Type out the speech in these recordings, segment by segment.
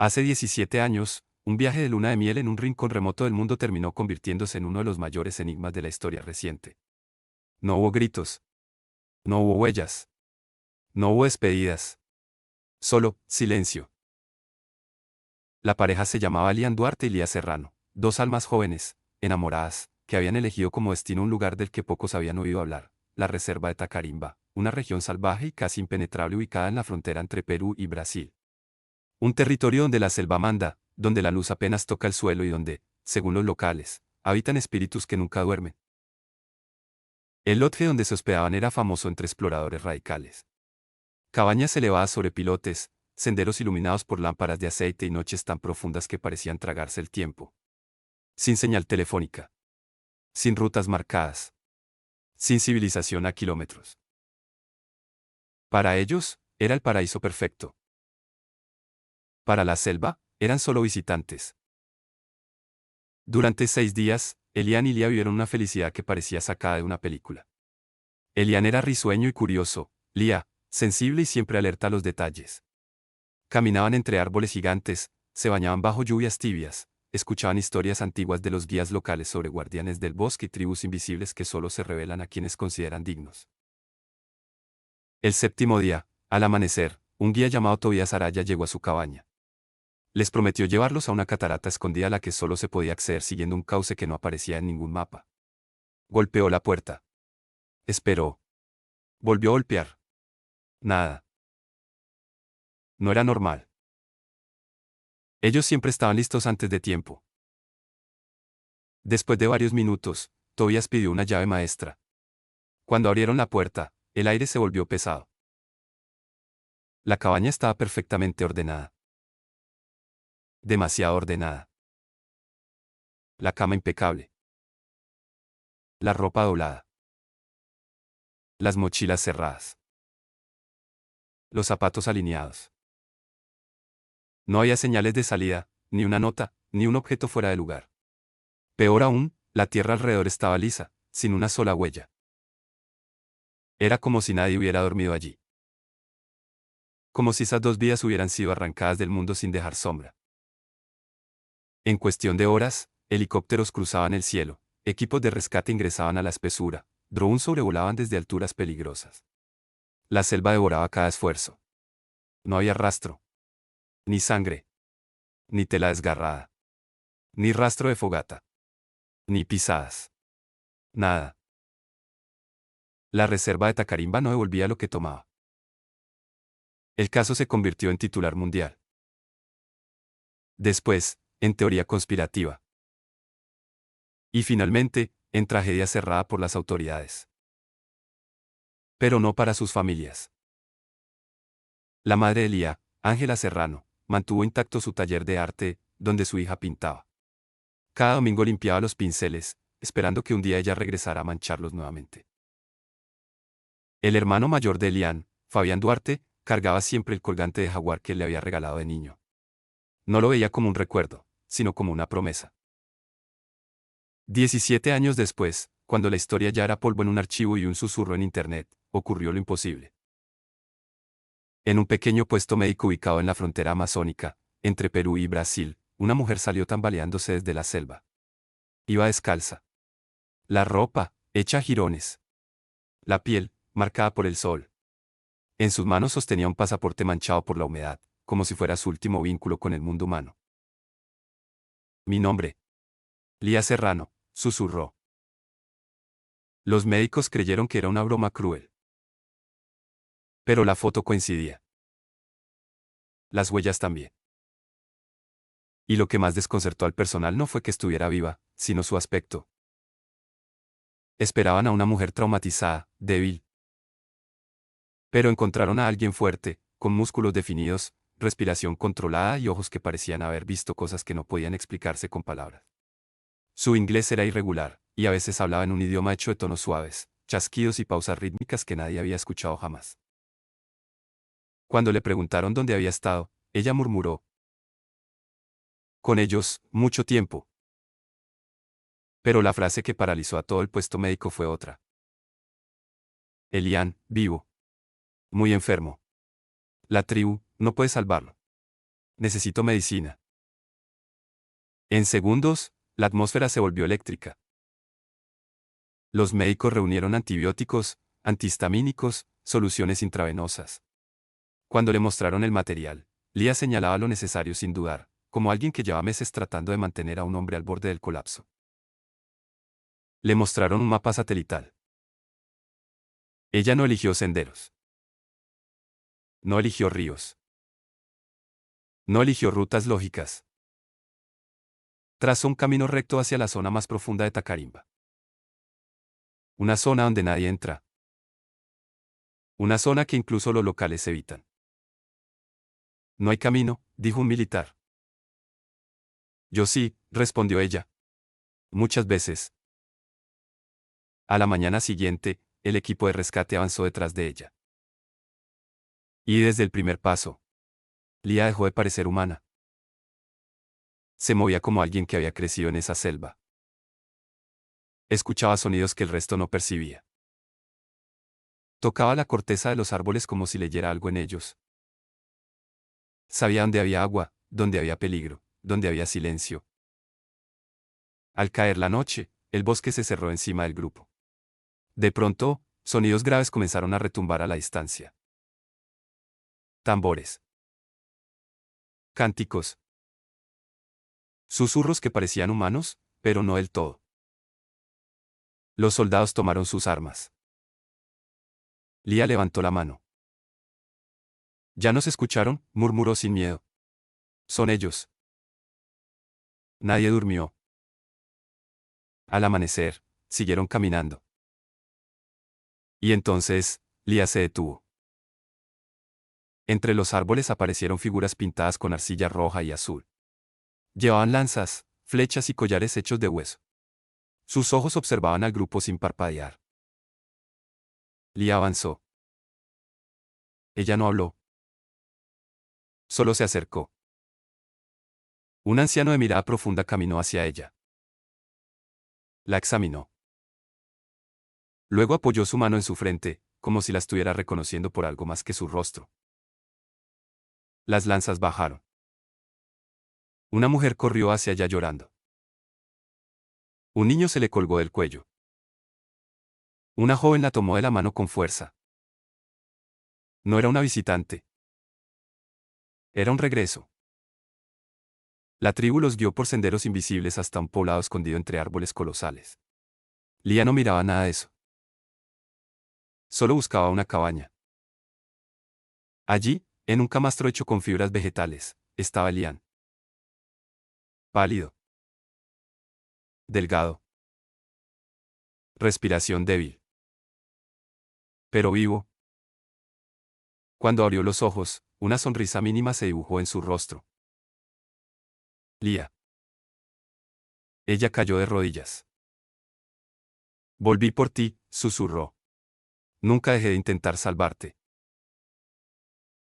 Hace 17 años, un viaje de luna de miel en un rincón remoto del mundo terminó convirtiéndose en uno de los mayores enigmas de la historia reciente. No hubo gritos, no hubo huellas, no hubo despedidas. Solo silencio. La pareja se llamaba Lian Duarte y Lía Serrano, dos almas jóvenes, enamoradas, que habían elegido como destino un lugar del que pocos habían oído hablar, la reserva de Tacarimba, una región salvaje y casi impenetrable ubicada en la frontera entre Perú y Brasil. Un territorio donde la selva manda, donde la luz apenas toca el suelo y donde, según los locales, habitan espíritus que nunca duermen. El lote donde se hospedaban era famoso entre exploradores radicales. Cabañas elevadas sobre pilotes, senderos iluminados por lámparas de aceite y noches tan profundas que parecían tragarse el tiempo. Sin señal telefónica. Sin rutas marcadas. Sin civilización a kilómetros. Para ellos, era el paraíso perfecto. Para la selva, eran solo visitantes. Durante 6 días, Elian y Lía vivieron una felicidad que parecía sacada de una película. Elian era risueño y curioso, Lía, sensible y siempre alerta a los detalles. Caminaban entre árboles gigantes, se bañaban bajo lluvias tibias, escuchaban historias antiguas de los guías locales sobre guardianes del bosque y tribus invisibles que solo se revelan a quienes consideran dignos. El 7.º día, al amanecer, un guía llamado Tobías Araya llegó a su cabaña. Les prometió llevarlos a una catarata escondida a la que solo se podía acceder siguiendo un cauce que no aparecía en ningún mapa. Golpeó la puerta. Esperó. Volvió a golpear. Nada. No era normal. Ellos siempre estaban listos antes de tiempo. Después de varios minutos, Tobías pidió una llave maestra. Cuando abrieron la puerta, el aire se volvió pesado. La cabaña estaba perfectamente ordenada. Demasiado ordenada. La cama impecable. La ropa doblada. Las mochilas cerradas. Los zapatos alineados. No había señales de salida, ni una nota, ni un objeto fuera de lugar. Peor aún, la tierra alrededor estaba lisa, sin una sola huella. Era como si nadie hubiera dormido allí. Como si esas 2 vidas hubieran sido arrancadas del mundo sin dejar sombra. En cuestión de horas, helicópteros cruzaban el cielo, equipos de rescate ingresaban a la espesura, drones sobrevolaban desde alturas peligrosas. La selva devoraba cada esfuerzo. No había rastro. Ni sangre. Ni tela desgarrada. Ni rastro de fogata. Ni pisadas. Nada. La reserva de Tacarimba no devolvía lo que tomaba. El caso se convirtió en titular mundial. Después, en teoría conspirativa. Y finalmente, en tragedia cerrada por las autoridades. Pero no para sus familias. La madre de Lía, Ángela Serrano, mantuvo intacto su taller de arte, donde su hija pintaba. Cada domingo limpiaba los pinceles, esperando que un día ella regresara a mancharlos nuevamente. El hermano mayor de Elian, Fabián Duarte, cargaba siempre el colgante de jaguar que le había regalado de niño. No lo veía como un recuerdo, sino como una promesa. 17 años después, cuando la historia ya era polvo en un archivo y un susurro en internet, ocurrió lo imposible. En un pequeño puesto médico ubicado en la frontera amazónica, entre Perú y Brasil, una mujer salió tambaleándose desde la selva. Iba descalza. La ropa, hecha a jirones. La piel, marcada por el sol. En sus manos sostenía un pasaporte manchado por la humedad, como si fuera su último vínculo con el mundo humano. Mi nombre. Lía Serrano, susurró. Los médicos creyeron que era una broma cruel. Pero la foto coincidía. Las huellas también. Y lo que más desconcertó al personal no fue que estuviera viva, sino su aspecto. Esperaban a una mujer traumatizada, débil. Pero encontraron a alguien fuerte, con músculos definidos, respiración controlada y ojos que parecían haber visto cosas que no podían explicarse con palabras. Su inglés era irregular, y a veces hablaba en un idioma hecho de tonos suaves, chasquidos y pausas rítmicas que nadie había escuchado jamás. Cuando le preguntaron dónde había estado, ella murmuró. Con ellos, mucho tiempo. Pero la frase que paralizó a todo el puesto médico fue otra. Elian, vivo. Muy enfermo. La tribu, no puede salvarlo. Necesito medicina. En segundos, la atmósfera se volvió eléctrica. Los médicos reunieron antibióticos, antihistamínicos, soluciones intravenosas. Cuando le mostraron el material, Lia señalaba lo necesario sin dudar, como alguien que lleva meses tratando de mantener a un hombre al borde del colapso. Le mostraron un mapa satelital. Ella no eligió senderos. No eligió ríos. No eligió rutas lógicas. Trazó un camino recto hacia la zona más profunda de Tacarimba. Una zona donde nadie entra. Una zona que incluso los locales evitan. No hay camino, dijo un militar. Yo sí, respondió ella. Muchas veces. A la mañana siguiente, el equipo de rescate avanzó detrás de ella. Y desde el primer paso, Lia dejó de parecer humana. Se movía como alguien que había crecido en esa selva. Escuchaba sonidos que el resto no percibía. Tocaba la corteza de los árboles como si leyera algo en ellos. Sabía dónde había agua, dónde había peligro, dónde había silencio. Al caer la noche, el bosque se cerró encima del grupo. De pronto, sonidos graves comenzaron a retumbar a la distancia. Tambores. Cánticos. Susurros que parecían humanos, pero no del todo. Los soldados tomaron sus armas. Lia levantó la mano. ¿Ya nos escucharon?, murmuró sin miedo. Son ellos. Nadie durmió. Al amanecer, siguieron caminando. Y entonces, Lia se detuvo. Entre los árboles aparecieron figuras pintadas con arcilla roja y azul. Llevaban lanzas, flechas y collares hechos de hueso. Sus ojos observaban al grupo sin parpadear. Lia avanzó. Ella no habló. Solo se acercó. Un anciano de mirada profunda caminó hacia ella. La examinó. Luego apoyó su mano en su frente, como si la estuviera reconociendo por algo más que su rostro. Las lanzas bajaron. Una mujer corrió hacia allá llorando. Un niño se le colgó del cuello. Una joven la tomó de la mano con fuerza. No era una visitante. Era un regreso. La tribu los guió por senderos invisibles hasta un poblado escondido entre árboles colosales. Lia no miraba nada de eso. Solo buscaba una cabaña. Allí, en un camastro hecho con fibras vegetales, estaba Lian. Pálido. Delgado. Respiración débil. Pero vivo. Cuando abrió los ojos, una sonrisa mínima se dibujó en su rostro. Lia. Ella cayó de rodillas. Volví por ti, susurró. Nunca dejé de intentar salvarte.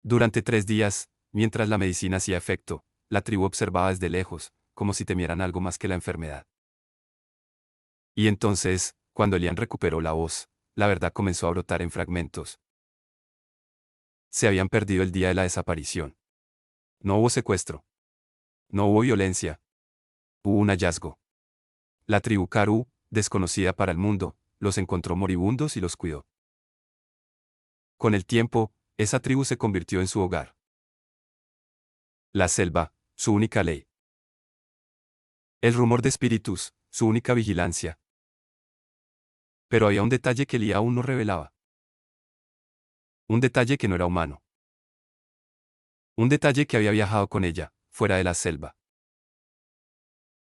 Durante 3 días, mientras la medicina hacía efecto, la tribu observaba desde lejos, como si temieran algo más que la enfermedad. Y entonces, cuando Lian recuperó la voz, la verdad comenzó a brotar en fragmentos. Se habían perdido el día de la desaparición. No hubo secuestro. No hubo violencia. Hubo un hallazgo. La tribu Karú, desconocida para el mundo, los encontró moribundos y los cuidó. Con el tiempo, esa tribu se convirtió en su hogar. La selva, su única ley. El rumor de espíritus, su única vigilancia. Pero había un detalle que Lia aún no revelaba. Un detalle que no era humano. Un detalle que había viajado con ella, fuera de la selva.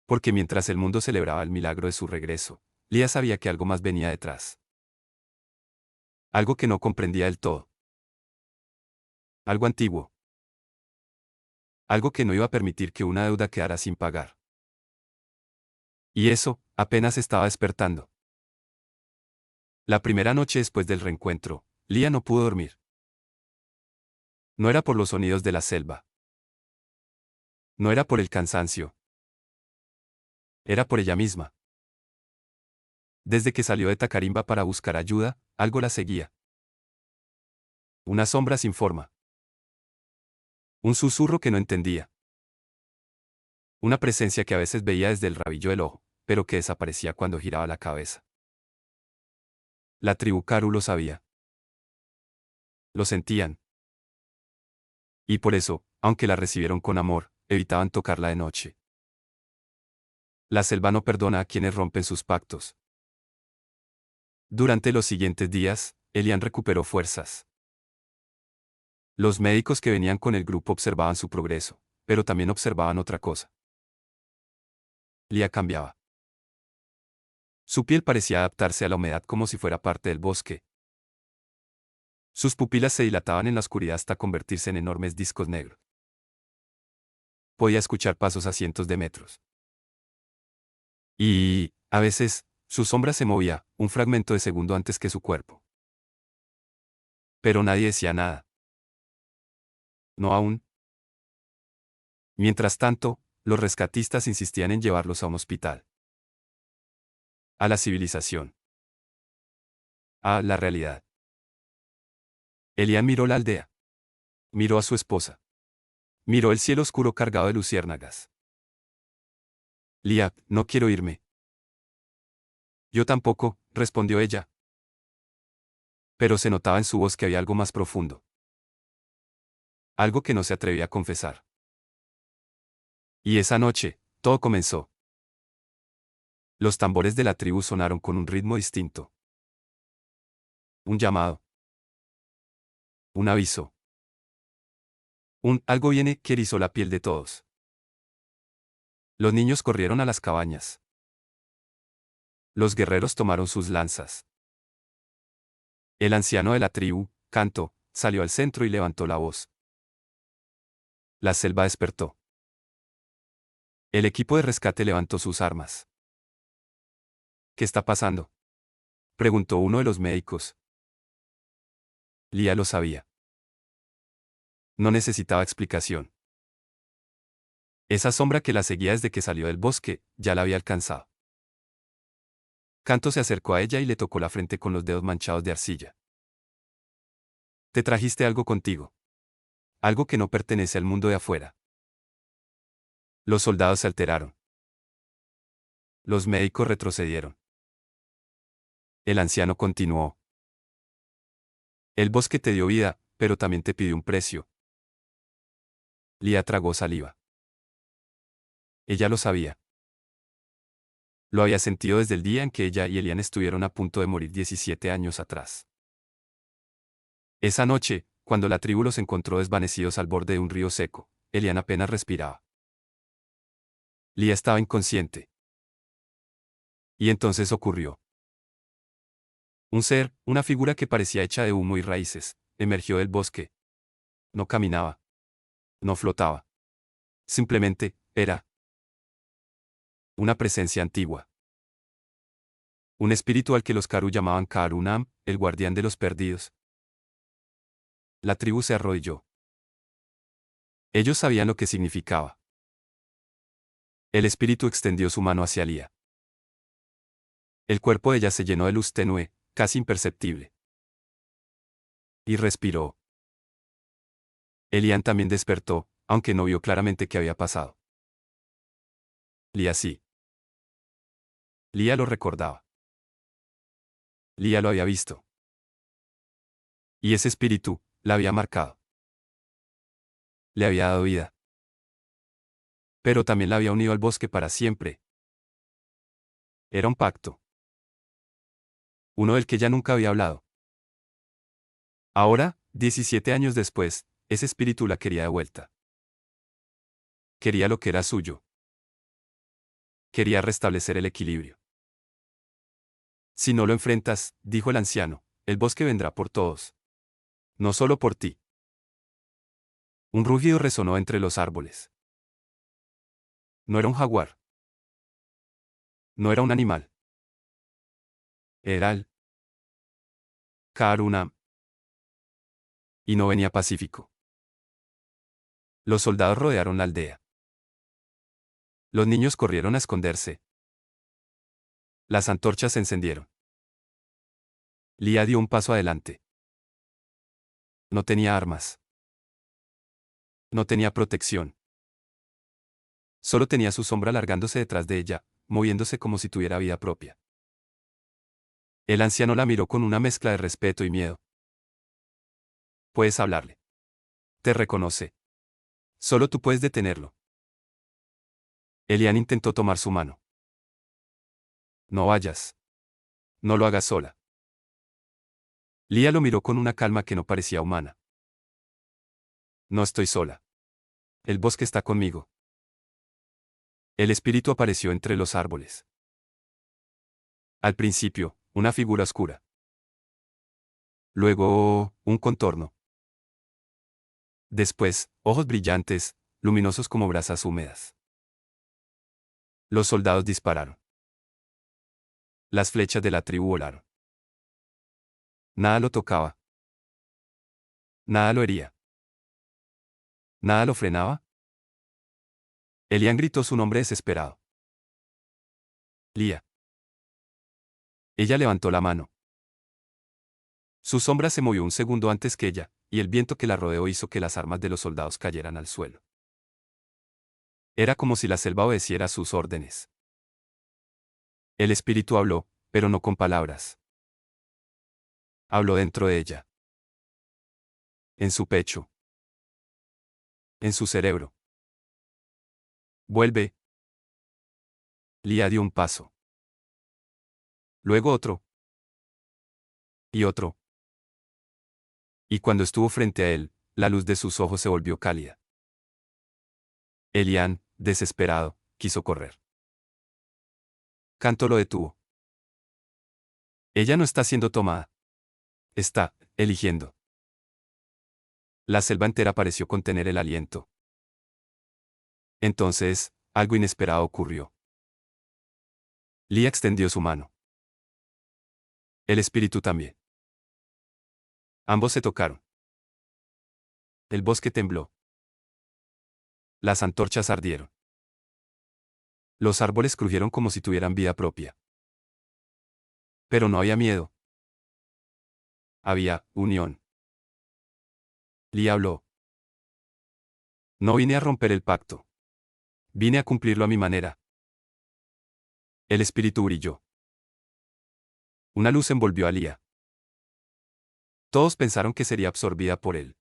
Porque mientras el mundo celebraba el milagro de su regreso, Lia sabía que algo más venía detrás. Algo que no comprendía del todo. Algo antiguo. Algo que no iba a permitir que una deuda quedara sin pagar. Y eso, apenas estaba despertando. La primera noche después del reencuentro, Lia no pudo dormir. No era por los sonidos de la selva. No era por el cansancio. Era por ella misma. Desde que salió de Tacarimba para buscar ayuda, algo la seguía. Una sombra sin forma. Un susurro que no entendía. Una presencia que a veces veía desde el rabillo del ojo, pero que desaparecía cuando giraba la cabeza. La tribu Karoo lo sabía. Lo sentían. Y por eso, aunque la recibieron con amor, evitaban tocarla de noche. La selva no perdona a quienes rompen sus pactos. Durante los siguientes días, Elian recuperó fuerzas. Los médicos que venían con el grupo observaban su progreso, pero también observaban otra cosa. Lia cambiaba. Su piel parecía adaptarse a la humedad como si fuera parte del bosque. Sus pupilas se dilataban en la oscuridad hasta convertirse en enormes discos negros. Podía escuchar pasos a cientos de metros. Y, a veces, su sombra se movía, un fragmento de segundo antes que su cuerpo. Pero nadie decía nada. No aún. Mientras tanto, los rescatistas insistían en llevarlos a un hospital. A la civilización. A la realidad. Elian miró la aldea. Miró a su esposa. Miró el cielo oscuro cargado de luciérnagas. Lia, no quiero irme. Yo tampoco, respondió ella. Pero se notaba en su voz que había algo más profundo. Algo que no se atrevía a confesar. Y esa noche, todo comenzó. Los tambores de la tribu sonaron con un ritmo distinto. Un llamado. Un aviso. Algo viene que erizó la piel de todos. Los niños corrieron a las cabañas. Los guerreros tomaron sus lanzas. El anciano de la tribu, Canto, salió al centro y levantó la voz. La selva despertó. El equipo de rescate levantó sus armas. ¿Qué está pasando?, preguntó uno de los médicos. Lia lo sabía. No necesitaba explicación. Esa sombra que la seguía desde que salió del bosque, ya la había alcanzado. Canto se acercó a ella y le tocó la frente con los dedos manchados de arcilla. Te trajiste algo contigo. Algo que no pertenece al mundo de afuera. Los soldados se alteraron. Los médicos retrocedieron. El anciano continuó. El bosque te dio vida, pero también te pidió un precio. Lia tragó saliva. Ella lo sabía. Lo había sentido desde el día en que ella y Elian estuvieron a punto de morir 17 años atrás. Esa noche, cuando la tribu los encontró desvanecidos al borde de un río seco, Elian apenas respiraba. Lia estaba inconsciente. Y entonces ocurrió. Un ser, una figura que parecía hecha de humo y raíces, emergió del bosque. No caminaba. No flotaba. Simplemente, era. Una presencia antigua. Un espíritu al que los Karoo llamaban Karunam, el guardián de los perdidos. La tribu se arrodilló. Ellos sabían lo que significaba. El espíritu extendió su mano hacia Lia. El cuerpo de ella se llenó de luz tenue, casi imperceptible. Y respiró. Elian también despertó, aunque no vio claramente qué había pasado. Lia sí. Lia lo recordaba. Lia lo había visto. Y ese espíritu, la había marcado. Le había dado vida. Pero también la había unido al bosque para siempre. Era un pacto. Uno del que ella nunca había hablado. Ahora, 17 años después, ese espíritu la quería de vuelta. Quería lo que era suyo. Quería restablecer el equilibrio. Si no lo enfrentas, dijo el anciano, el bosque vendrá por todos. No solo por ti. Un rugido resonó entre los árboles. No era un jaguar. No era un animal. Era el Karunam. Y no venía pacífico. Los soldados rodearon la aldea. Los niños corrieron a esconderse. Las antorchas se encendieron. Lia dio un paso adelante. No tenía armas. No tenía protección. Solo tenía su sombra alargándose detrás de ella, moviéndose como si tuviera vida propia. El anciano la miró con una mezcla de respeto y miedo. Puedes hablarle. Te reconoce. Solo tú puedes detenerlo. Elian intentó tomar su mano. No vayas. No lo hagas sola. Lía lo miró con una calma que no parecía humana. No estoy sola. El bosque está conmigo. El espíritu apareció entre los árboles. Al principio, una figura oscura. Luego, un contorno. Después, ojos brillantes, luminosos como brasas húmedas. Los soldados dispararon. Las flechas de la tribu volaron. Nada lo tocaba. Nada lo hería. Nada lo frenaba. Elian gritó su nombre desesperado. Lía. Ella levantó la mano. Su sombra se movió un segundo antes que ella, y el viento que la rodeó hizo que las armas de los soldados cayeran al suelo. Era como si la selva obedeciera sus órdenes. El espíritu habló, pero no con palabras. Habló dentro de ella. En su pecho. En su cerebro. Vuelve. Lía dio un paso. Luego otro. Y otro. Y cuando estuvo frente a él, la luz de sus ojos se volvió cálida. Elian, desesperado, quiso correr. Canto lo detuvo. Ella no está siendo tomada. Está, eligiendo. La selva entera pareció contener el aliento. Entonces, algo inesperado ocurrió. Lía extendió su mano. El espíritu también. Ambos se tocaron. El bosque tembló. Las antorchas ardieron. Los árboles crujieron como si tuvieran vida propia. Pero no había miedo. Había unión. Lía habló. No vine a romper el pacto. Vine a cumplirlo a mi manera. El espíritu brilló. Una luz envolvió a Lía. Todos pensaron que sería absorbida por él.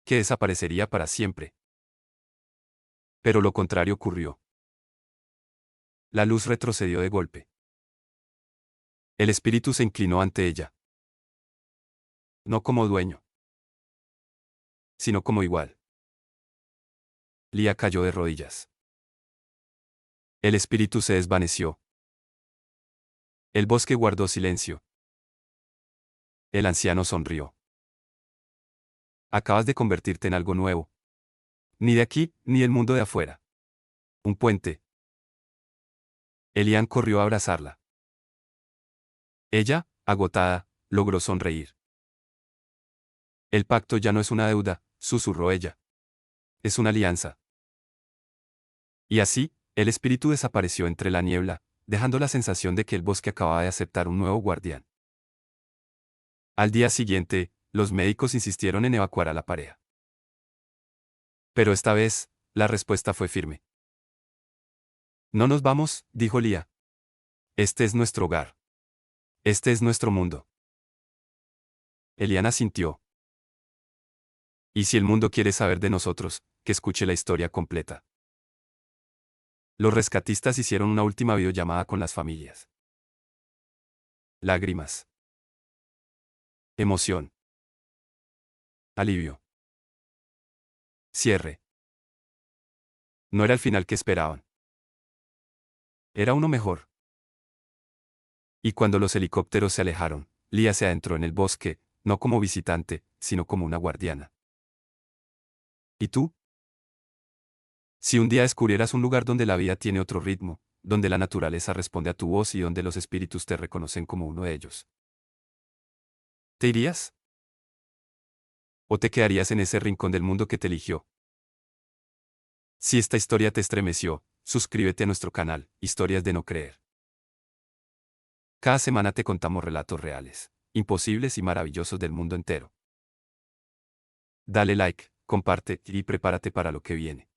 Que desaparecería para siempre. Pero lo contrario ocurrió. La luz retrocedió de golpe. El espíritu se inclinó ante ella. No como dueño, sino como igual. Lía cayó de rodillas. El espíritu se desvaneció. El bosque guardó silencio. El anciano sonrió. Acabas de convertirte en algo nuevo. Ni de aquí, ni del mundo de afuera. Un puente. Elian corrió a abrazarla. Ella, agotada, logró sonreír. El pacto ya no es una deuda, susurró ella. Es una alianza. Y así, el espíritu desapareció entre la niebla, dejando la sensación de que el bosque acababa de aceptar un nuevo guardián. Al día siguiente, los médicos insistieron en evacuar a la pareja. Pero esta vez, la respuesta fue firme. No nos vamos, dijo Lía. Este es nuestro hogar. Este es nuestro mundo. Eliana sintió. Y si el mundo quiere saber de nosotros, que escuche la historia completa. Los rescatistas hicieron una última videollamada con las familias. Lágrimas. Emoción. Alivio. Cierre. No era el final que esperaban. Era uno mejor. Y cuando los helicópteros se alejaron, Lía se adentró en el bosque, no como visitante, sino como una guardiana. ¿Y tú? Si un día descubrieras un lugar donde la vida tiene otro ritmo, donde la naturaleza responde a tu voz y donde los espíritus te reconocen como uno de ellos, ¿te irías? ¿O te quedarías en ese rincón del mundo que te eligió? Si esta historia te estremeció, suscríbete a nuestro canal, Historias de no creer. Cada semana te contamos relatos reales, imposibles y maravillosos del mundo entero. Dale like, comparte y prepárate para lo que viene.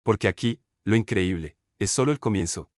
Porque aquí, lo increíble, es solo el comienzo.